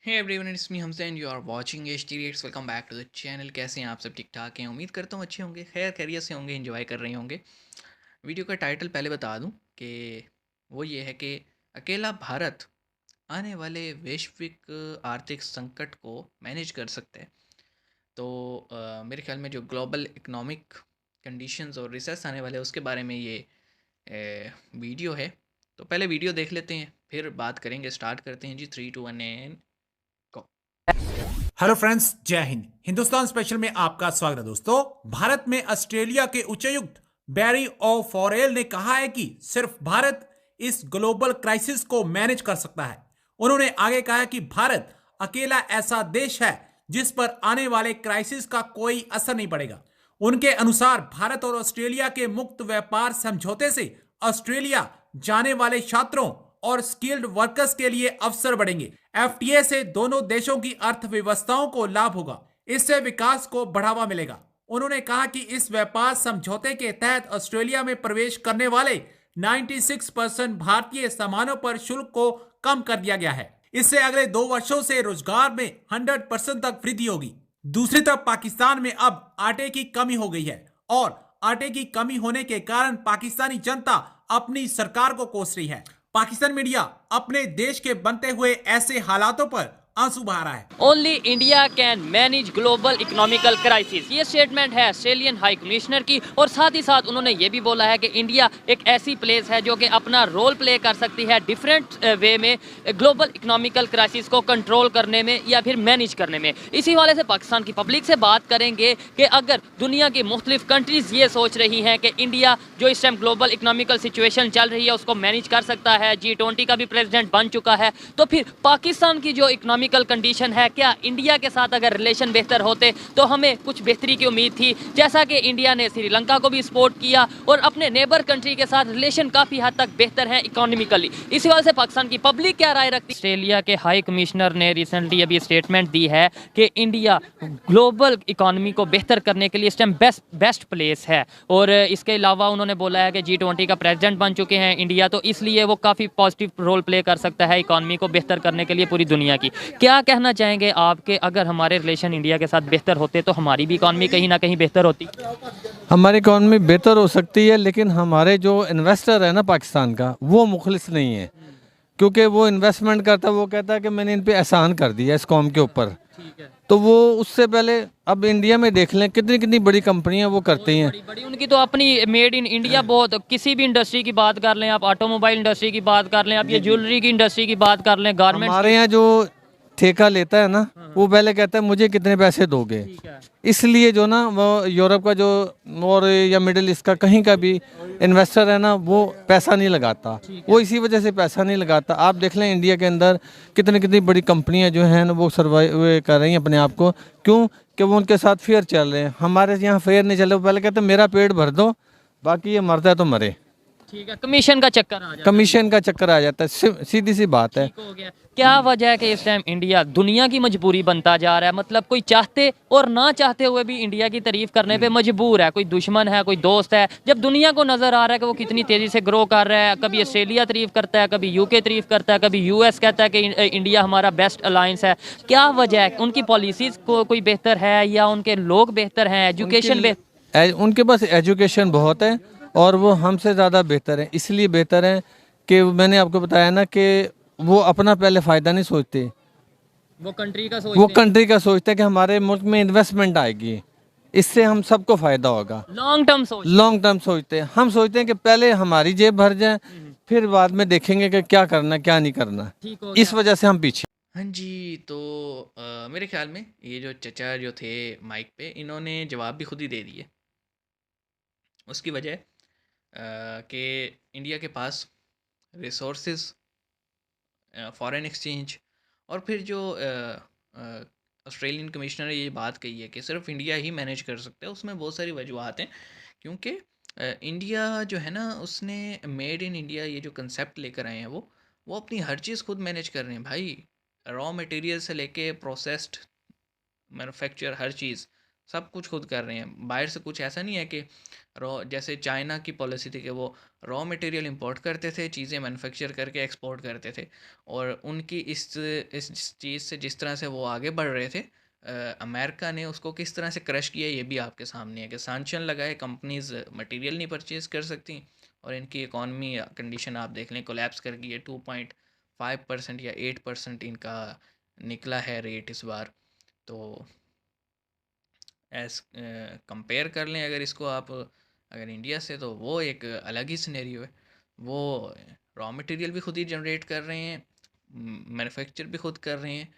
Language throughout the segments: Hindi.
Hey everyone, it's me Hamza and you are watching H T reacts. Welcome back to the channel. कैसे हैं आप सब? ठीक ठाक हैं? उम्मीद करता हूँ अच्छे होंगे, खैर खैरियत से होंगे, एंजॉय कर रहे होंगे। वीडियो का टाइटल पहले बता दूं कि वो ये है कि अकेला भारत आने वाले वैश्विक आर्थिक संकट को मैनेज कर सकता है। तो मेरे ख्याल में जो ग्लोबल इकोनॉमिक कंडीशंस और रिसर्च आने वाले हैं उसके बारे में ये वीडियो है। तो पहले वीडियो देख लेते हैं, फिर बात करेंगे। स्टार्ट करते हैं जी। 3 2 1 एंड गो। हेलो फ्रेंड्स, जय हिंद। हिंदुस्तान स्पेशल में आपका स्वागत है दोस्तों। भारत में ऑस्ट्रेलिया के उच्चायुक्त बैरी ओ फॉरेल ने कहा है कि सिर्फ भारत इस ग्लोबल क्राइसिस को मैनेज कर सकता है। उन्होंने आगे कहा कि भारत अकेला ऐसा देश है जिस पर आने वाले क्राइसिस का कोई असर नहीं पड़ेगा। उनके अनुसार भारत और ऑस्ट्रेलिया के मुक्त व्यापार समझौते से ऑस्ट्रेलिया जाने वाले छात्रों और स्किल्ड वर्कर्स के लिए अवसर बढ़ेंगे। एफटीए से दोनों देशों की अर्थव्यवस्थाओं को लाभ होगा, इससे विकास को बढ़ावा मिलेगा। उन्होंने कहा कि इस व्यापार समझौते के तहत ऑस्ट्रेलिया में प्रवेश करने वाले 96% भारतीय सामानों पर शुल्क को कम कर दिया गया है। इससे अगले 2 वर्षों से रोजगार में 100% तक वृद्धि होगी। दूसरी तरफ पाकिस्तान में अब आटे की कमी हो गई है और आटे की कमी होने के कारण पाकिस्तानी जनता अपनी सरकार को कोस रही है। पाकिस्तान मीडिया अपने देश के बनते हुए ऐसे हालातों पर आंसू बहा रहा है। Only India can manage global economical crisis, ये स्टेटमेंट है ऑस्ट्रेलियन हाई कमिश्नर की। और साथ ही साथ उन्होंने ये भी बोला है कि इंडिया एक ऐसी प्लेस है जो कि अपना रोल प्ले कर सकती है डिफरेंट वे में ग्लोबल इकोनॉमिकल क्राइसिस को कंट्रोल करने में या फिर मैनेज करने में। इसी वाले से पाकिस्तान की पब्लिक से बात करेंगे कि अगर दुनिया की मुख्तलिफ कंट्रीज ये सोच रही हैं कि इंडिया जो इस टाइम ग्लोबल इकोनॉमिकल सिचुएशन चल रही है उसको मैनेज कर सकता है, G20 का भी प्रेसिडेंट बन चुका है, तो फिर पाकिस्तान की जो इकोनॉमिकल कंडीशन है, क्या इंडिया के साथ अगर रिलेशन बेहतर होते तो हमें कुछ बेहतरी की उम्मीद थी। जैसा कि इंडिया ने श्रीलंका को भी सपोर्ट किया और अपने नेबर कंट्री के साथ रिलेशन काफ़ी हद तक बेहतर है इकोनॉमिकली। इसी वजह से पाकिस्तान की पब्लिक क्या राय रखती है। ऑस्ट्रेलिया के हाई कमिश्नर ने रिसेंटली अभी स्टेटमेंट दी है कि इंडिया ग्लोबल इकोनॉमी को बेहतर करने के लिए इस टाइम बेस्ट प्लेस है। और इसके अलावा उन्होंने बोला है कि G20 का प्रेसिडेंट बन चुके हैं इंडिया, तो इसलिए वो काफ़ी पॉजिटिव रोल प्ले कर सकता है इकोनॉमी को बेहतर करने के लिए पूरी दुनिया की। क्या कहना चाहेंगे आपके, अगर हमारे रिलेशन इंडिया के साथ बेहतर होते तो हमारी भी इकोनॉमी कहीं ना कहीं बेहतर होती? हमारी इकॉनमी बेहतर हो सकती है, लेकिन हमारे जो इन्वेस्टर है ना पाकिस्तान का, वो मुखलिस नहीं है। क्योंकि वो इन्वेस्टमेंट करता है, वो कहता है कि मैंने इन पे एहसान कर दिया इस कौम के ऊपर। तो वो उससे पहले अब इंडिया में देख लें कितनी कितनी बड़ी कंपनियां वो करती हैं। बड़ी बड़ी उनकी तो अपनी मेड इन इंडिया बहुत, किसी भी इंडस्ट्री की बात कर लें आप, ऑटोमोबाइल इंडस्ट्री की बात कर लें आप, ये ज्वेलरी की इंडस्ट्री की बात कर लें, गारमेंट्स। हमारे यहाँ जो ठेका लेता है ना, वो पहले कहता है मुझे कितने पैसे दोगे। इसलिए जो ना वो यूरोप का जो और या मिडिल ईस्ट का कहीं का भी इन्वेस्टर है ना, वो पैसा नहीं लगाता। वो इसी वजह से पैसा नहीं लगाता। आप देख लें इंडिया के अंदर कितनी कितनी बड़ी कंपनियां जो हैं ना, वो सर्वाइव कर रही हैं अपने आप को। क्यों? कि वो उनके साथ फेयर चल रहे हैं। हमारे यहाँ फेयर नहीं चल रहे। वो पहले कहते हैं मेरा पेट भर दो, बाकी ये मरता है तो मरे। ठीक है, कमीशन का चक्कर आ जाता है। कमीशन का चक्कर आ जाता है, सीधी सी बात है। ठीक हो गया। क्या वजह है कि इस टाइम इंडिया दुनिया की मजबूरी बनता जा रहा है? मतलब कोई चाहते और ना चाहते हुए भी इंडिया की तारीफ करने पे मजबूर है। कोई दुश्मन है, कोई दोस्त है। जब दुनिया को नजर आ रहा है कि वो कितनी तेजी से ग्रो कर रहा है, कभी ऑस्ट्रेलिया तारीफ करता है, कभी यूके तारीफ करता है, कभी यूएस कहता है कि इंडिया हमारा बेस्ट अलायंस है। क्या वजह है? उनकी पॉलिसीज को कोई बेहतर है या उनके लोग बेहतर हैं, एजुकेशन बेहतर? उनके पास एजुकेशन बहुत है और वो हमसे ज़्यादा बेहतर है। इसलिए बेहतर है कि मैंने आपको बताया ना कि वो अपना पहले फ़ायदा नहीं सोचते, वो कंट्री का सोचते हैं कि हमारे मुल्क में इन्वेस्टमेंट आएगी, इससे हम सबको फ़ायदा होगा। लॉन्ग टर्म सोचते हैं। हम सोचते हैं कि पहले हमारी जेब भर जाए, फिर बाद में देखेंगे कि क्या करना क्या नहीं करना। इस वजह से हम पीछे। हाँ जी। तो मेरे ख्याल में ये जो चचा जो थे माइक पे, इन्होंने जवाब भी खुद ही दे दिए। उसकी वजह कि इंडिया के पास रिसोर्सेज, फॉरेन एक्सचेंज, और फिर जो ऑस्ट्रेलियन कमिश्नर ने ये बात कही है कि सिर्फ इंडिया ही मैनेज कर सकता है, उसमें बहुत सारी वजूहत हैं। क्योंकि इंडिया जो है ना, उसने मेड इन इंडिया ये जो कंसेप्ट लेकर आए हैं, वो अपनी हर चीज़ खुद मैनेज कर रहे हैं भाई। रॉ मटेरियल से लेके प्रोसेस्ड मैन्युफैक्चर, हर चीज़ सब कुछ खुद कर रहे हैं, बाहर से कुछ ऐसा नहीं है कि रॉ, जैसे चाइना की पॉलिसी थी कि वो रॉ मटेरियल इंपोर्ट करते थे, चीज़ें मैन्युफैक्चर करके एक्सपोर्ट करते थे, और उनकी इस चीज़ से जिस तरह से वो आगे बढ़ रहे थे, अमेरिका ने उसको किस तरह से क्रश किया ये भी आपके सामने है कि सैंक्शन लगाए, कंपनीज मटेरियल नहीं परचेज कर सकती, और इनकी इकॉनमी कंडीशन आप देख लें कोलैप्स कर गई है। 2.5% या 8% इनका निकला है रेट इस बार। तो एस कंपेयर कर लें अगर इसको आप अगर इंडिया से, तो वो एक अलग ही सिनेरियो है। वो रॉ मटेरियल भी खुद ही जनरेट कर रहे हैं, मैन्युफैक्चर भी खुद कर रहे हैं,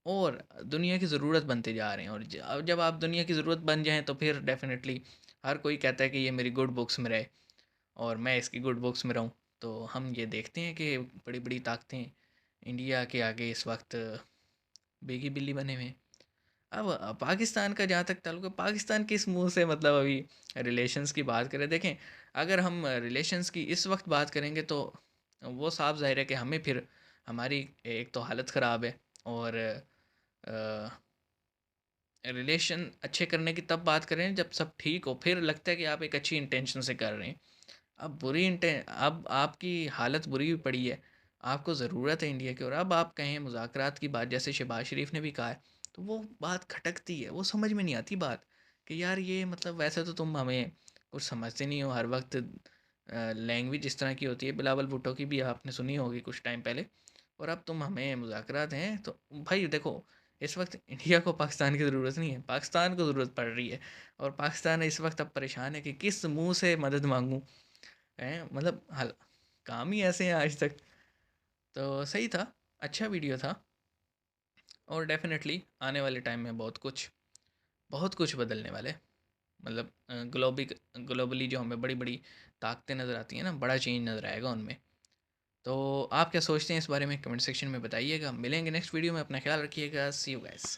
और दुनिया की ज़रूरत बनते जा रहे हैं। और अब जब आप दुनिया की ज़रूरत बन जाएं तो फिर डेफिनेटली हर कोई कहता है कि ये मेरी गुड बुक्स में रहे और मैं इसकी गुड बुक्स में रहूं। तो हम ये देखते हैं कि बड़ी बड़ी ताकतें इंडिया के आगे इस वक्त बेगी बिल्ली बने हुए हैं। अब पाकिस्तान का जहाँ तक ताल्लुक है, पाकिस्तान किस मुंह से मतलब अभी रिलेशंस की बात करें। देखें, अगर हम रिलेशंस की इस वक्त बात करेंगे तो वो साफ ज़ाहिर है कि हमें फिर हमारी एक तो हालत ख़राब है, और रिलेशन अच्छे करने की तब बात करें जब सब ठीक हो, फिर लगता है कि आप एक अच्छी इंटेंशन से कर रहे हैं। अब आपकी हालत बुरी भी पड़ी है, आपको ज़रूरत है इंडिया की, और अब आप कहें मुज़ाकरात की बात, जैसे शहबाज शरीफ ने भी कहा है, तो वो बात खटकती है, वो समझ में नहीं आती बात कि यार ये मतलब वैसे तो तुम हमें कुछ समझते नहीं हो हर वक्त। लैंग्वेज इस तरह की होती है, बिलावल भुट्टो की भी आपने सुनी होगी कुछ टाइम पहले, और अब तुम हमें मुज़ाकरात हैं। तो भाई देखो, इस वक्त इंडिया को पाकिस्तान की ज़रूरत नहीं है, पाकिस्तान को ज़रूरत पड़ रही है, और पाकिस्तान इस वक्त अब परेशान है कि किस मुंह से मदद मांगूं। हैं मतलब हाल काम ही ऐसे हैं आज तक। तो सही था, अच्छा वीडियो था, और डेफिनेटली आने वाले टाइम में बहुत कुछ बदलने वाले है। मतलब ग्लोबली जो हमें बड़ी बड़ी ताकतें नज़र आती हैं ना, बड़ा चेंज नज़र आएगा उनमें। तो आप क्या सोचते हैं इस बारे में कमेंट सेक्शन में बताइएगा। मिलेंगे नेक्स्ट वीडियो में, अपना ख्याल रखिएगा, सी यू गाइस।